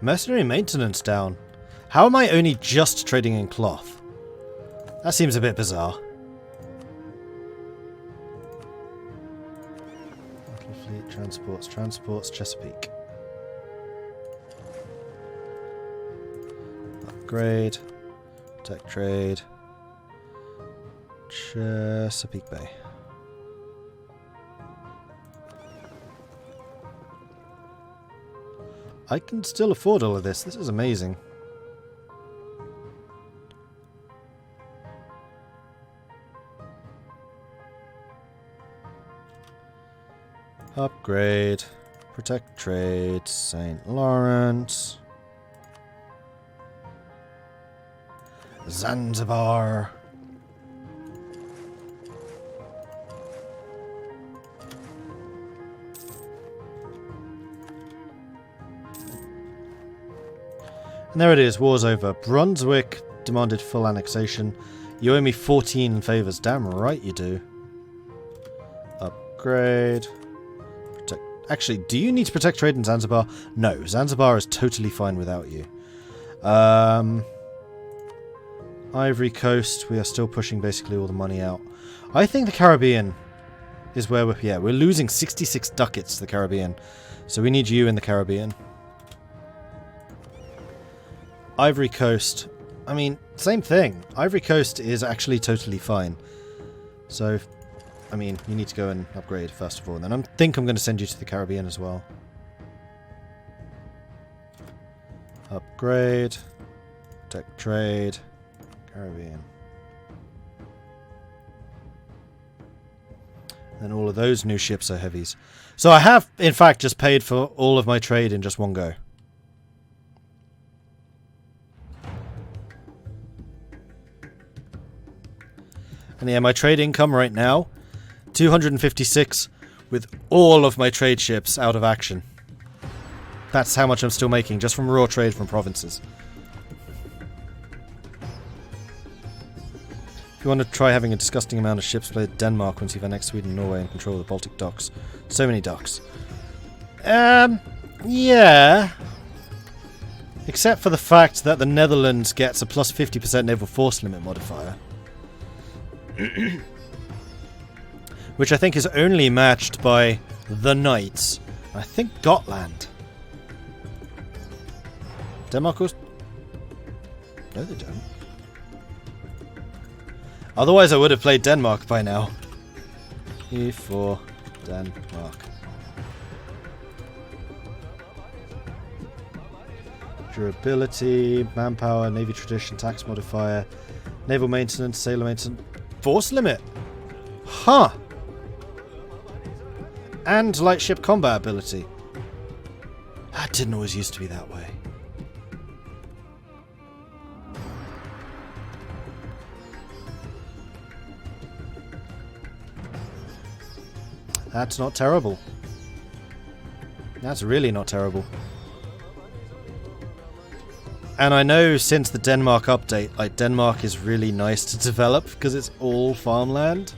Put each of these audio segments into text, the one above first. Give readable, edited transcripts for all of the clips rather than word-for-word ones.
Mercenary maintenance down. How am I only just trading in cloth? That seems a bit bizarre. Battle fleet, transports, Chesapeake. Upgrade. Tech trade. Chesapeake Bay. I can still afford all of this. This is amazing. Upgrade. Protect trade. St. Lawrence. Zanzibar. And there it is, war's over. Brunswick demanded full annexation. You owe me 14 favours. Damn right you do. Upgrade. Protect. Actually, do you need to protect trade in Zanzibar? No, Zanzibar is totally fine without you. Ivory Coast, we are still pushing basically all the money out. I think the Caribbean is where we're losing 66 ducats to the Caribbean. So we need you in the Caribbean. Ivory Coast. I mean, same thing. Ivory Coast is actually totally fine. So, I mean, you need to go and upgrade first of all. And then I think I'm going to send you to the Caribbean as well. Upgrade. Tech trade. Caribbean. And all of those new ships are heavies. So I have, in fact, just paid for all of my trade in just one go. And yeah, my trade income right now, 256 with all of my trade ships out of action. That's how much I'm still making, just from raw trade from provinces. If you want to try having a disgusting amount of ships, play Denmark once you've annexed Sweden, Norway, and control the Baltic docks. So many docks. Yeah. Except for the fact that the Netherlands gets a plus 50% naval force limit modifier. Which I think is only matched by the Knights. I think Gotland. Denmark was... No, they don't. Otherwise I would have played Denmark by now. E4 Denmark. Durability, manpower, navy tradition, tax modifier, naval maintenance, sailor maintenance, force limit. Huh. And light ship combat ability. That didn't always used to be that way. That's not terrible. That's really not terrible. And I know since the Denmark update, like, Denmark is really nice to develop because it's all farmland.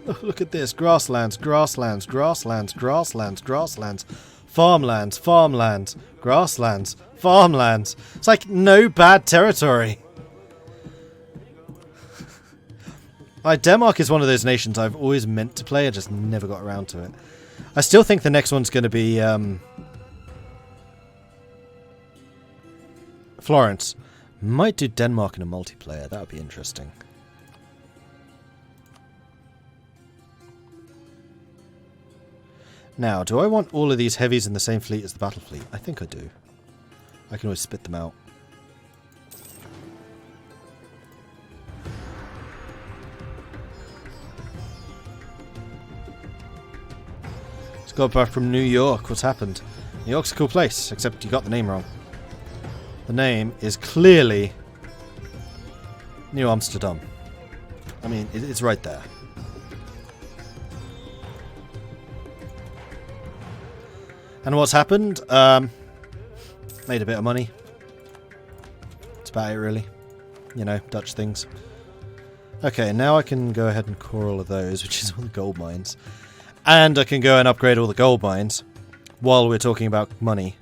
Oh, look at this. Grasslands, grasslands, grasslands, grasslands, grasslands. Farmlands, farmlands, grasslands, farmlands. It's like no bad territory. Denmark is one of those nations I've always meant to play. I just never got around to it. I still think the next one's going to be Florence. Might do Denmark in a multiplayer. That would be interesting. Now, do I want all of these heavies in the same fleet as the battle fleet? I think I do. I can always spit them out. Got back from New York. What's happened? New York's a cool place, except you got the name wrong. The name is clearly New Amsterdam. I mean, it's right there. And what's happened? Made a bit of money. That's about it, really. You know, Dutch things. Okay, now I can go ahead and core all of those, which is all the gold mines. And I can go and upgrade all the gold mines. while we're talking about money.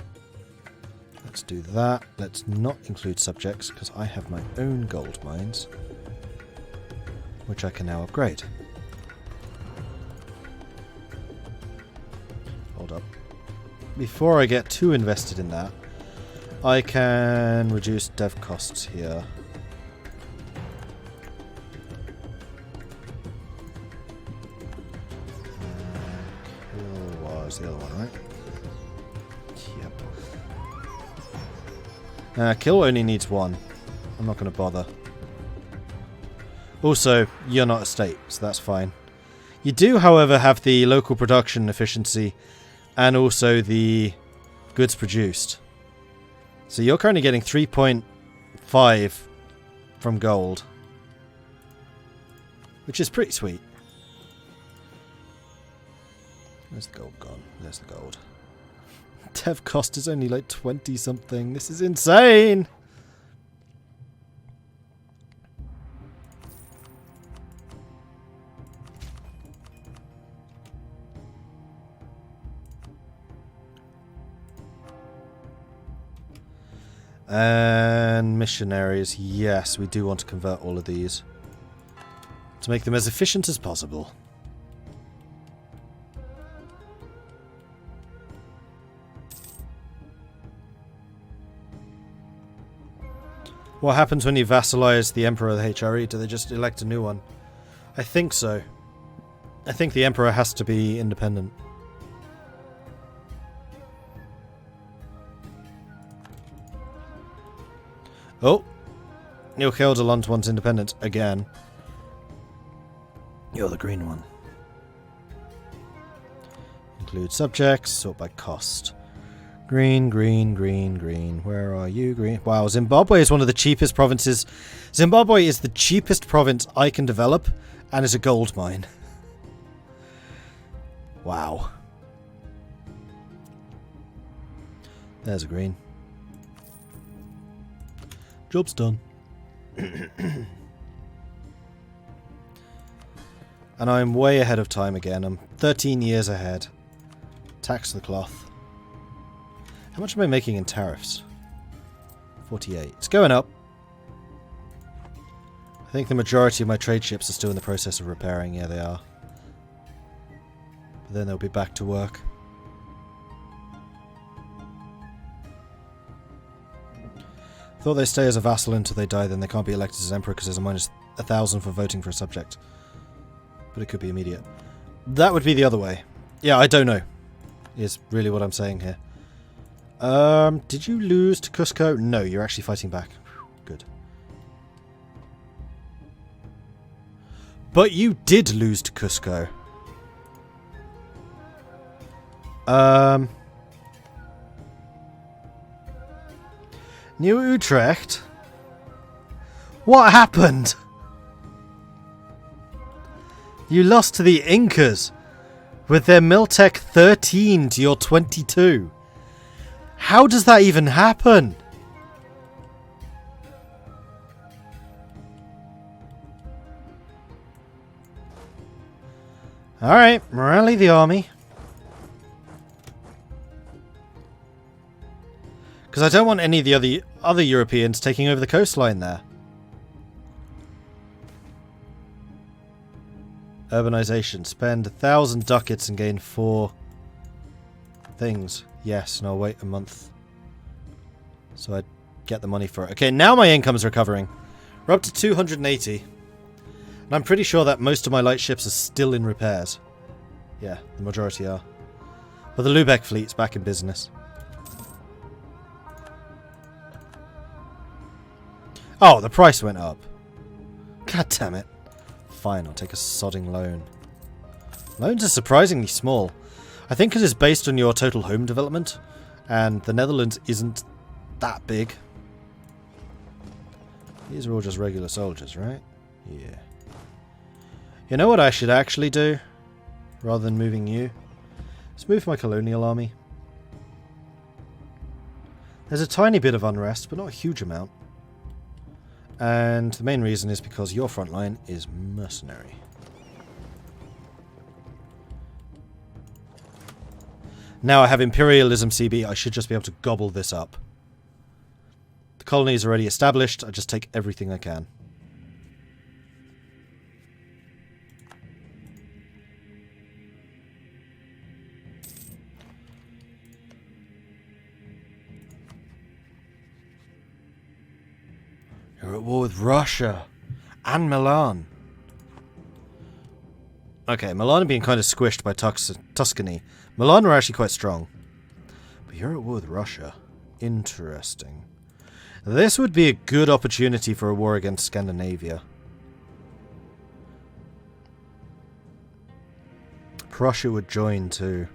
Let's do that. Let's not include subjects, because I have my own gold mines, which I can now upgrade. Hold up. Before I get too invested in that, I can reduce dev costs here. Kill was the other one, right? Yep. Kill only needs one. I'm not going to bother. Also, you're not a state, so that's fine. You do, however, have the local production efficiency and also the goods produced. So you're currently getting 3.5 from gold, which is pretty sweet. Where's the gold gone? There's the gold. Dev cost is only like 20 something. This is insane! And missionaries, yes, we do want to convert all of these to make them as efficient as possible. What happens when you vassalize the Emperor of the HRE? Do they just elect a new one? I think so. I think the Emperor has to be independent. Oh! New Gelderland wants independence again. You're the green one. Include subjects, sort by cost. Green, green, green, green. Where are you, green? Wow, Zimbabwe is one of the cheapest provinces. Zimbabwe is the cheapest province I can develop, and is a gold mine. Wow. There's a green. Job's done. And I'm way ahead of time again. I'm 13 years ahead. Tax the cloth. How much am I making in tariffs? 48. It's going up. I think the majority of my trade ships are still in the process of repairing. Yeah, they are. But then they'll be back to work. Thought they stay as a vassal until they die, then they can't be elected as emperor because there's a minus 1,000 for voting for a subject. But it could be immediate. That would be the other way. Yeah, I don't know. Is really what I'm saying here. Did you lose to Cusco? No, you're actually fighting back. Good. But you did lose to Cusco. New Utrecht? What happened? You lost to the Incas with their Miltech 13 to your 22. How does that even happen? Alright, rally the army. Because I don't want any of the other Europeans taking over the coastline there. Urbanization. Spend 1,000 ducats and gain 4 things. Yes, and I'll wait a month. So I get the money for it. Okay, now my income's recovering. We're up to 280. And I'm pretty sure that most of my light ships are still in repairs. Yeah, the majority are. But the Lübeck fleet's back in business. Oh, the price went up. God damn it. Fine, I'll take a sodding loan. Loans are surprisingly small. I think it is based on your total home development, and the Netherlands isn't that big. These are all just regular soldiers, right? Yeah. You know what I should actually do? Rather than moving you? Let's move my colonial army. There's a tiny bit of unrest, but not a huge amount. And the main reason is because your front line is mercenary. Now I have Imperialism CB, I should just be able to gobble this up. The colony is already established, I just take everything I can. You're at war with Russia and Milan. Okay, Milan are being kind of squished by Tuscany. Milan are actually quite strong. But you're at war with Russia. Interesting. This would be a good opportunity for a war against Scandinavia. Prussia would join too.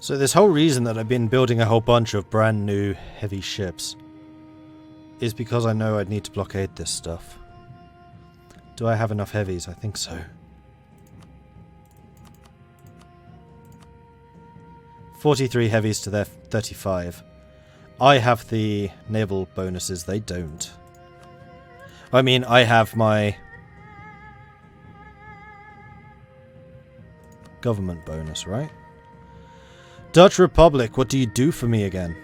So this whole reason that I've been building a whole bunch of brand new heavy ships is because I know I'd need to blockade this stuff. Do I have enough heavies? I think so. 43 heavies to their 35. I have the naval bonuses, they don't. I mean, I have my government bonus, right? Dutch Republic, what do you do for me again?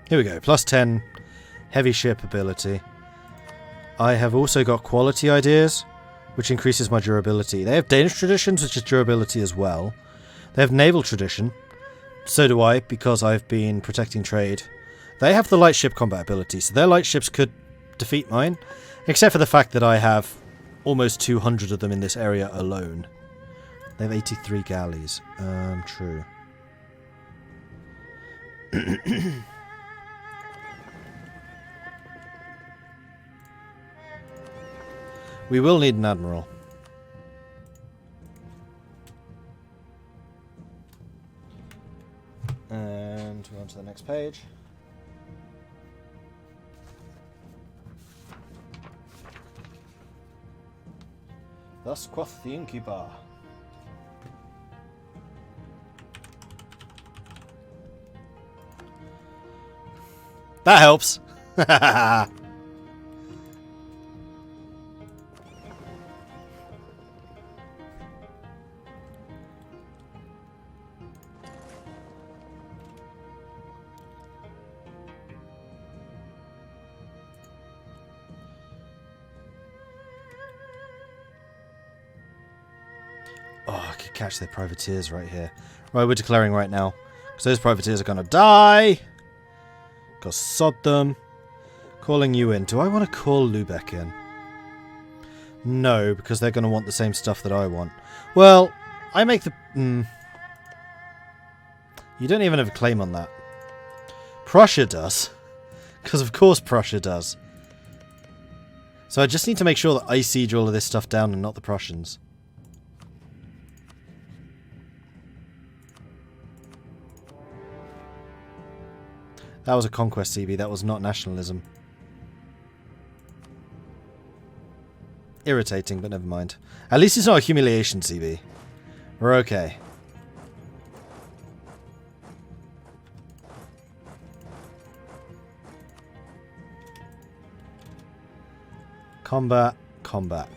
Here we go, plus 10 heavy ship ability. I have also got quality ideas, which increases my durability. They have Danish traditions, which is durability as well. They have naval tradition. So do I, because I've been protecting trade. They have the light ship combat ability, so their light ships could defeat mine, except for the fact that I have almost 200 of them in this area alone. They have 83 galleys. True. We will need an admiral. And we're on to the next page. Thus quoth the innkeeper. That helps. Oh, I could catch their privateers right here. Right, we're declaring right now. Because those privateers are going to die. Got sod them. Calling you in. Do I want to call Lubeck in? No, because they're going to want the same stuff that I want. Well, I make the... You don't even have a claim on that. Prussia does. Because of course Prussia does. So I just need to make sure that I siege all of this stuff down and not the Prussians. That was a conquest CB, that was not nationalism. Irritating, but never mind. At least it's not a humiliation CB. We're okay. Combat, combat.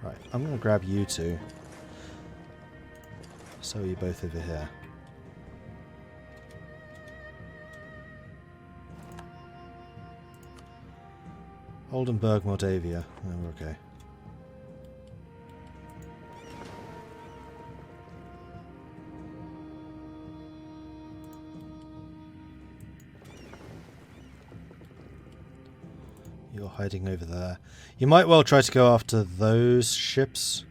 Right, I'm going to grab you two. So you're both over here. Oldenburg, Moldavia. Oh, we're okay. You're hiding over there. You might well try to go after those ships.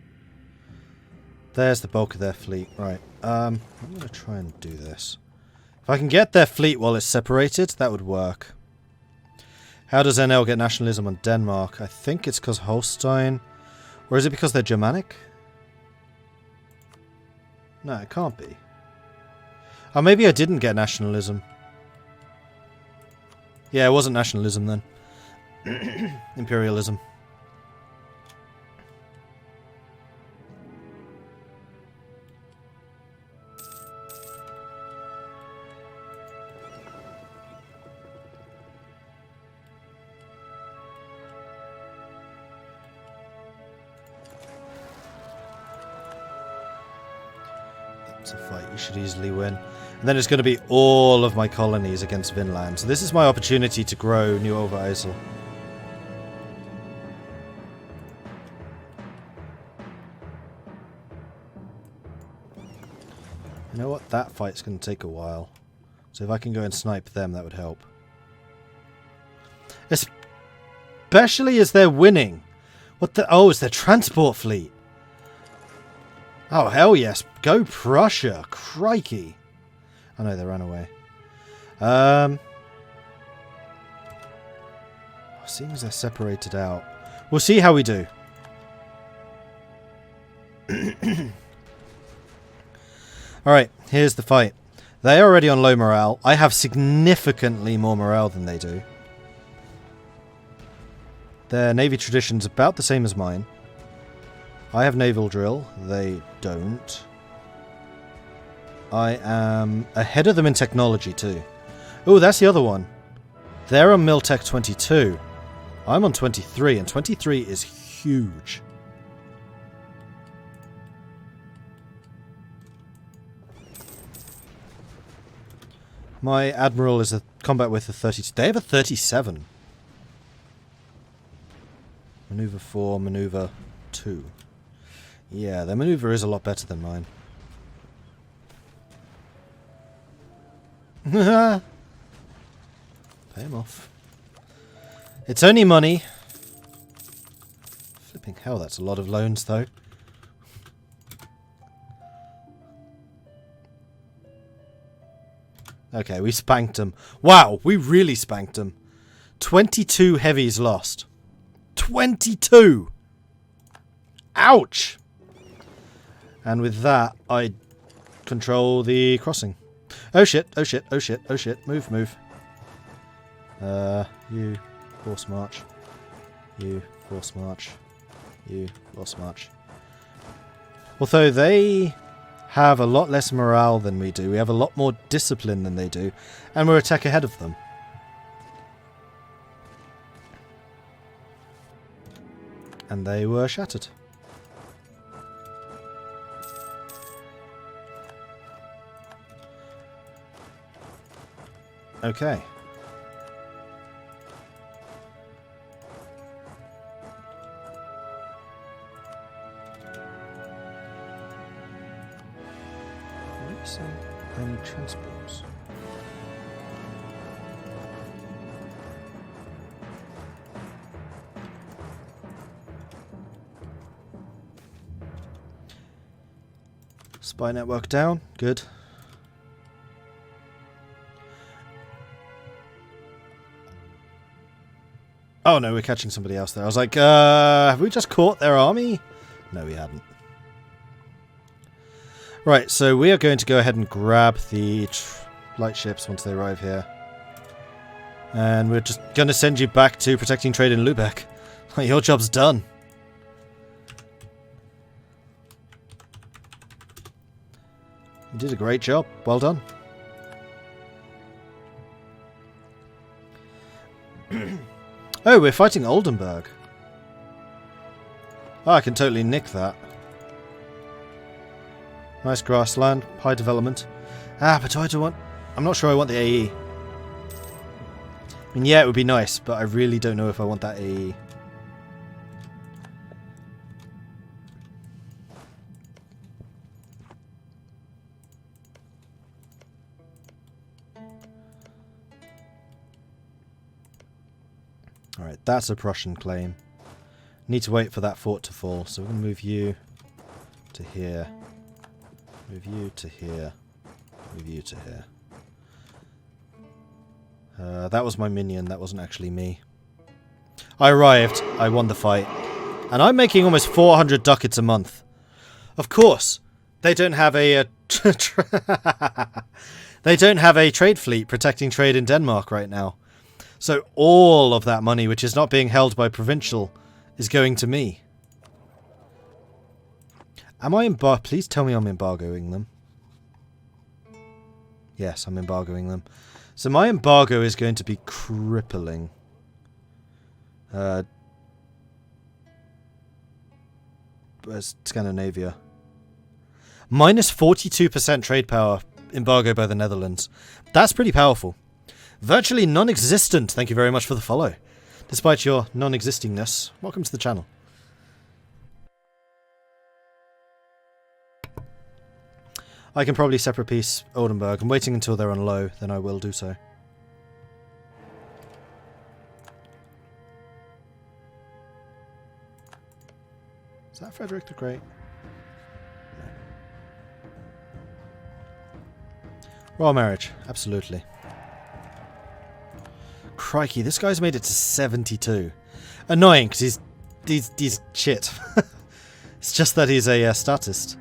There's the bulk of their fleet. Right. I'm going to try and do this. If I can get their fleet while it's separated, that would work. How does NL get nationalism on Denmark? I think it's because Holstein. Or is it because they're Germanic? No, it can't be. Oh, maybe I didn't get nationalism. Yeah, it wasn't nationalism then. Imperialism. It's a fight you should easily win. And then it's going to be all of my colonies against Vinland. So this is my opportunity to grow New Overijssel. You know what? That fight's going to take a while. So if I can go and snipe them, that would help. Especially as they're winning. What the... Oh, it's their transport fleet. Oh, hell yes. Go Prussia. Crikey. I know they ran away. Seeing as they're separated out. We'll see how we do. Alright, here's the fight. They're already on low morale. I have significantly more morale than they do. Their navy tradition's about the same as mine. I have naval drill. They don't. I am ahead of them in technology too. Oh, that's the other one. They're on Miltech 22. I'm on 23, and 23 is huge. My admiral is a combat with a 32. They have a 37. Maneuver 4, maneuver 2. Yeah, their maneuver is a lot better than mine. Pay him off. It's only money. Flipping hell, that's a lot of loans though. Okay, we spanked them. Wow, we really spanked them. 22 heavies lost. 22! Ouch! And with that, I control the crossing. Oh shit, oh shit, oh shit, oh shit. Move, move. You force march. You force march. You force march. Although they have a lot less morale than we do. We have a lot more discipline than they do. And we're a tech ahead of them. And they were shattered. Okay. Any transports? Spy network down. Good. Oh no, we're catching somebody else there. I was like, have we just caught their army? No, we hadn't. Right, so we are going to go ahead and grab the light ships once they arrive here. And we're just going to send you back to protecting trade in Lübeck. Your job's done. You did a great job. Well done. Oh, we're fighting Oldenburg. Oh, I can totally nick that. Nice grassland, high development. Ah, but I don't want... I'm not sure I want the AE. I mean, yeah, it would be nice, but I really don't know if I want that AE. Alright, that's a Prussian claim. Need to wait for that fort to fall, so we're going to move you to here. Move you to here. Move you to here. That was my minion, that wasn't actually me. I arrived, I won the fight. And I'm making almost 400 ducats a month. Of course, they don't have a... they don't have a trade fleet protecting trade in Denmark right now. So all of that money, which is not being held by provincial, is going to me. Am I please tell me I'm embargoing them. Yes, I'm embargoing them. So my embargo is going to be crippling. Scandinavia. Minus 42% trade power embargo by the Netherlands. That's pretty powerful. Virtually non-existent. Thank you very much for the follow. Despite your non-existingness, welcome to the channel. I can probably separate piece Oldenburg. I'm waiting until they're on low, then I will do so. Is that Frederick the Great? No. Royal marriage, absolutely. Crikey, this guy's made it to 72. Annoying, because he's shit. It's just that he's a statist.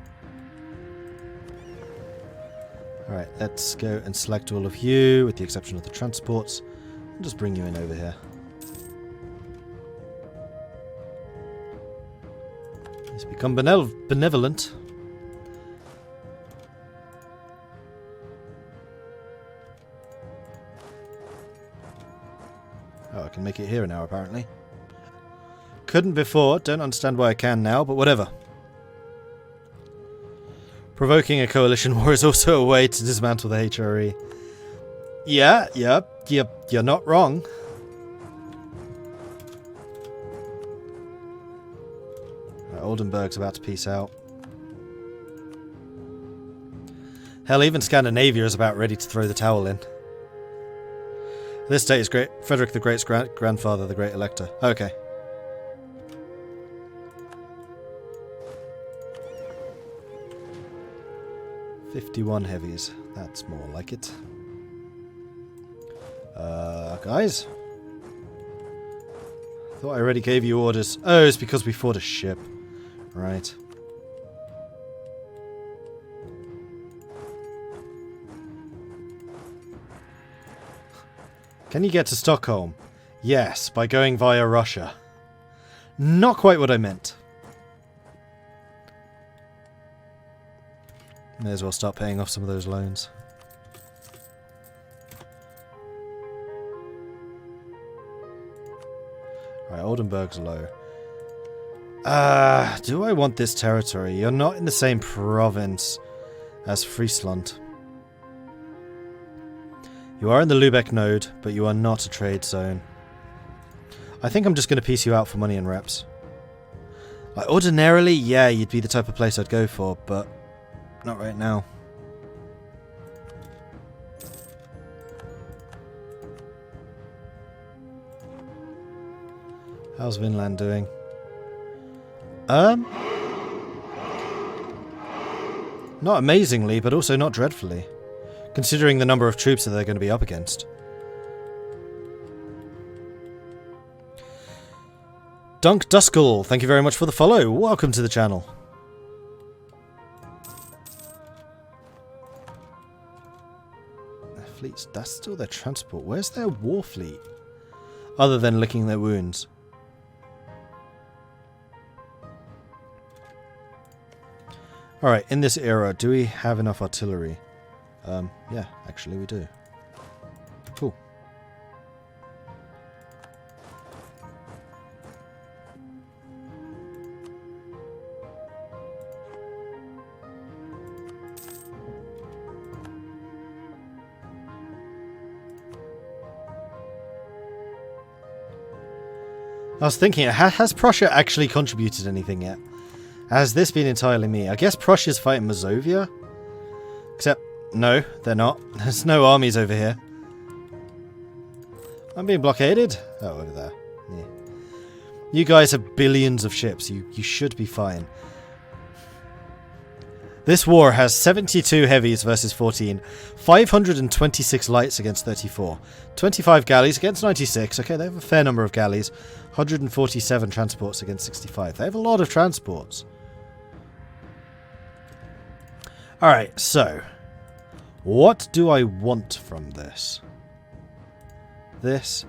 Alright, let's go and select all of you, with the exception of the transports, and just bring you in over here. Let's become benevolent. Oh, I can make it here now, apparently. Couldn't before, don't understand why I can now, but whatever. Provoking a coalition war is also a way to dismantle the HRE. Yeah, you're not wrong. Oldenburg's about to peace out. Hell, even Scandinavia is about ready to throw the towel in. This date is great. Frederick the Great's grandfather, the Great Elector. Okay. $51 heavies. That's more like it. Guys? Thought I already gave you orders. Oh, it's because we fought a ship. Right. Can you get to Stockholm? Yes, by going via Russia. Not quite what I meant. May as well start paying off some of those loans. Right, Oldenburg's low. Do I want this territory? You're not in the same province as Friesland. You are in the Lübeck node, but you are not a trade zone. I think I'm just going to piece you out for money and reps. Like, ordinarily, yeah, you'd be the type of place I'd go for, but not right now. How's Vinland doing? Not amazingly, but also not dreadfully, considering the number of troops that they're going to be up against. Dunk Duskull, thank you very much for the follow. Welcome to the channel. Their fleets, that's still their transport. Where's their war fleet? Other than licking their wounds. Alright, in this era, do we have enough artillery? Yeah, actually we do. Cool. I was thinking, has Prussia actually contributed anything yet? Has this been entirely me? I guess Prussia's fighting Mazovia? Except, no, they're not. There's no armies over here. I'm being blockaded? Oh, over there. You guys have billions of ships. You should be fine. This war has 72 heavies versus 14, 526 lights against 34, 25 galleys against 96. Okay, they have a fair number of galleys. 147 transports against 65. They have a lot of transports. Alright, so what do I want from this? This.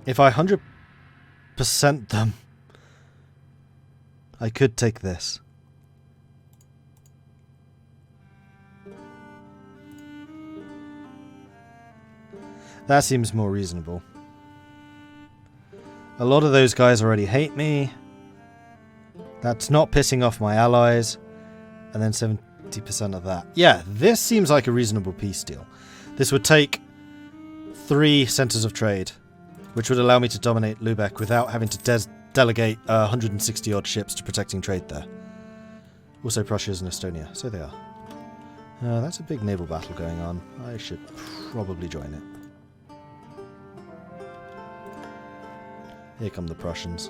If I 100% them, I could take this. That seems more reasonable. A lot of those guys already hate me. That's not pissing off my allies. And then 70% of that. Yeah, this seems like a reasonable peace deal. This would take 3 centers of trade, which would allow me to dominate Lübeck without having to delegate 160 odd ships to protecting trade there. Also Prussia and Estonia, so they are. That's a big naval battle going on. I should probably join it. Here come the Prussians.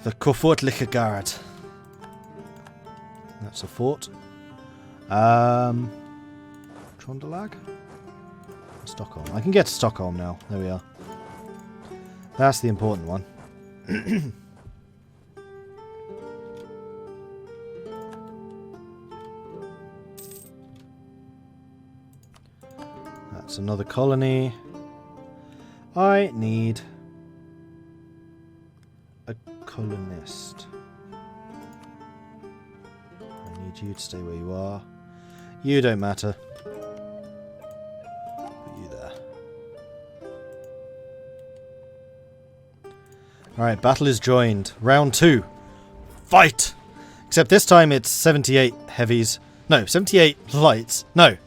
The Kofortliche Guard. That's a fort. Trondelag? Stockholm. I can get to Stockholm now. There we are. That's the important one. That's another colony. I need a colonist. I need you to stay where you are. You don't matter. Alright, battle is joined. Round 2. Fight! Except this time it's 78 heavies. No, 78 lights. No.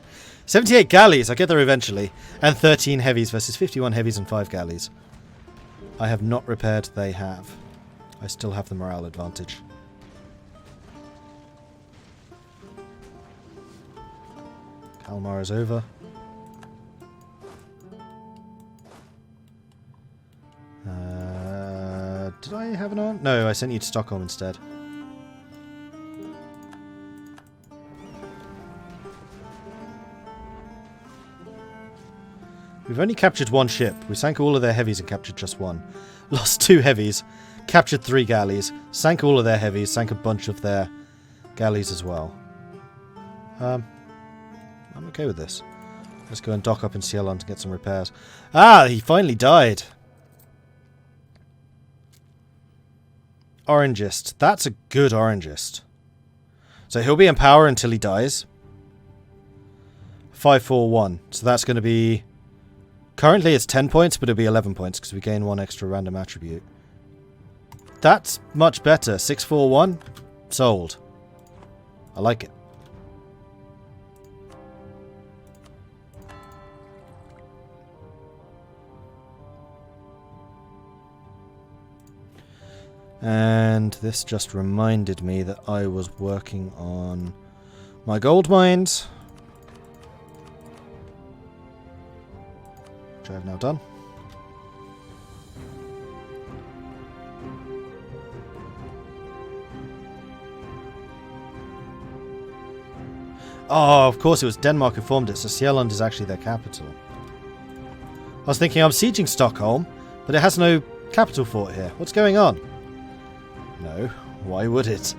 78 galleys. I'll get there eventually. And 13 heavies versus 51 heavies and 5 galleys. I have not repaired. They have. I still have the morale advantage. Kalmar is over. Did I have an on? No, I sent you to Stockholm instead. We've only captured 1 ship. We sank all of their heavies and captured just 1. Lost 2 heavies. Captured 3 galleys. Sank all of their heavies. Sank a bunch of their galleys as well. I'm okay with this. Let's go and dock up in Sjælland to get some repairs. Ah, he finally died. Orangist. That's a good orangist. So he'll be in power until he dies. 541. So that's going to be... Currently it's 10 points, but it'll be 11 points because we gain 1 extra random attribute. That's much better. 641. Sold. I like it. And this just reminded me that I was working on my gold mines, which I have now done. Oh, of course it was Denmark who formed it, so Sjælland is actually their capital. I was thinking I'm sieging Stockholm, but it has no capital fort here. What's going on? No, why would it?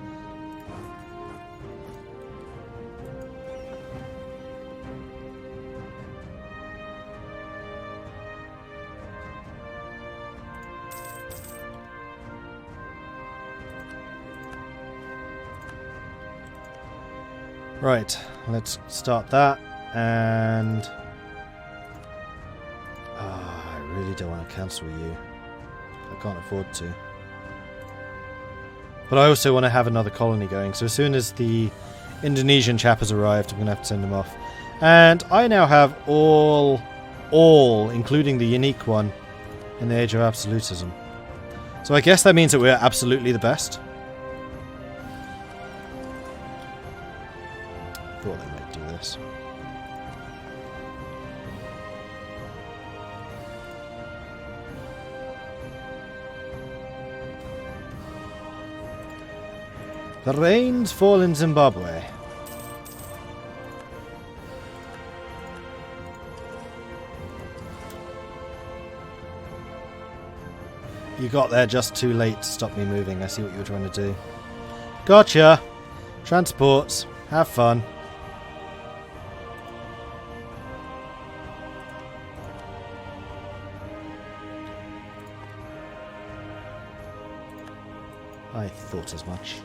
Right, let's start that, and... I really don't want to cancel you. I can't afford to. But I also want to have another colony going, so as soon as the Indonesian chap has arrived, I'm going to have to send him off. And I now have all, including the unique one, in the Age of Absolutism. So I guess that means that we're absolutely the best. Thought they might do this. The rains fall in Zimbabwe. You got there just too late to stop me moving. I see what you were trying to do. Gotcha! Transports. Have fun. I thought as much.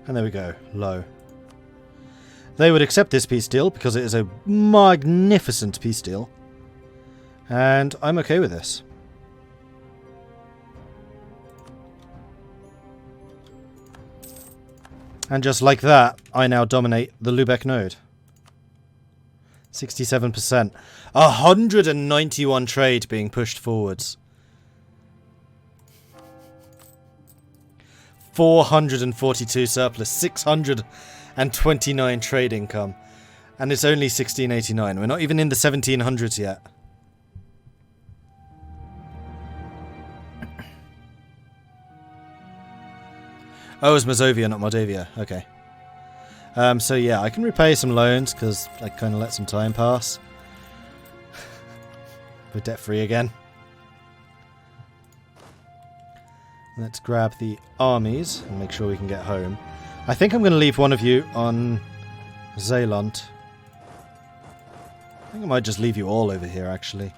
And there we go, low. They would accept this peace deal because it is a magnificent peace deal. And I'm okay with this. And just like that, I now dominate the Lübeck node. 67%. 191 trade being pushed forwards. 442 surplus, 629 trade income, and it's only 1689. We're not even in the 1700s yet. Oh, it's Mazovia, not Moldavia. Okay. So yeah, I can repay some loans because I kind of let some time pass. We're debt free again. Let's grab the armies and make sure we can get home. I think I'm going to leave one of you on Zeeland. I think I might just leave you all over here, actually.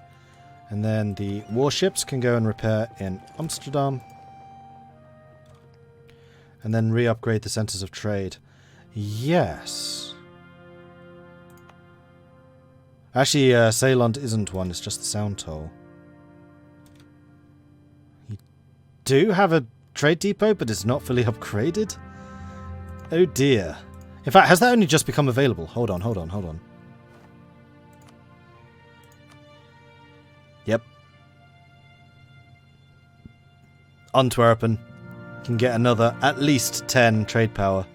And then the warships can go and repair in Amsterdam. And then re-upgrade the centres of trade. Yes. Actually, Zeeland isn't one, it's just the sound toll. Do have a trade depot, but it's not fully upgraded? Oh dear. In fact, has that only just become available? Hold on. Yep. Antwerpen can get another at least 10 trade power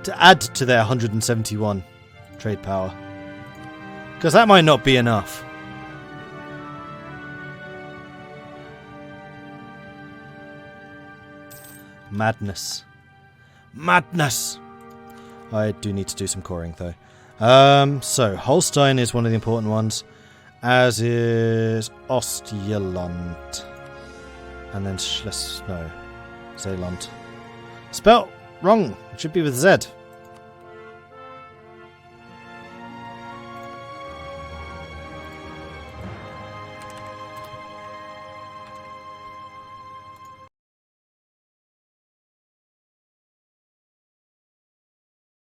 to add to their 171 trade power. Because that might not be enough. Madness. Madness! I do need to do some coring, though. So, Holstein is one of the important ones, as is Ostjylland. And then Zeeland. Spelt wrong. It should be with Z.